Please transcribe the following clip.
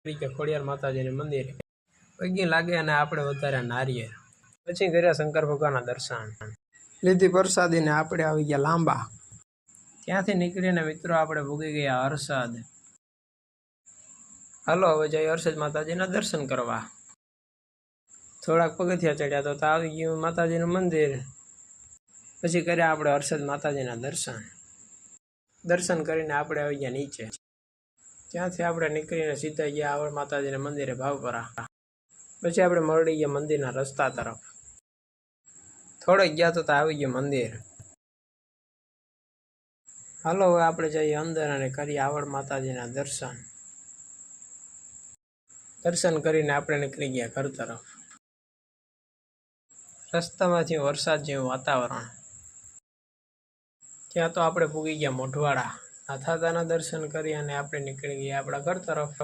કે ખોડિયાર માતાજીના મંદિરે પગે લાગે અને આપણે વધારે નારિયેળ પછી કર્યા શંકર ભગવાનના દર્શન લીધી પ્રસાદીને આપણે આવી ગયા લાંબા ત્યાંથી નીકળીને મિત્રો આપણે ભૂગી ગયા હરસદ હાલો હવે જઈએ હરસદ માતાજીના દર્શન કરવા થોડાક પગથિયા ચડ્યા તો આવી ગયું માતાજીનું મંદિર પછી કર્યા આપણે હરસદ માતાજીના દર્શન કરીને આપણે આવી ગયા નીચે ત્યાંથી આપણે નીકળીને સીધા ગયા આવડ માતાજીના મંદિરે ભાવપરા પછી આપણે મળી ગયા મંદિરના રસ્તા તરફ થોડેક ગયા તો આવી ગયું મંદિર હાલો હવે આપણે જઈએ અંદર અને કરીએ આવડ માતાજીના દર્શન કરીને આપણે નીકળી ગયા ઘર તરફ રસ્તામાંથી વરસાદ જેવું વાતાવરણ ત્યાં તો આપણે પૂગી ગયા મોઢવાડા નાથાદાના દર્શન કરી અને આપણે નીકળી ગયા આપણા ઘર તરફ।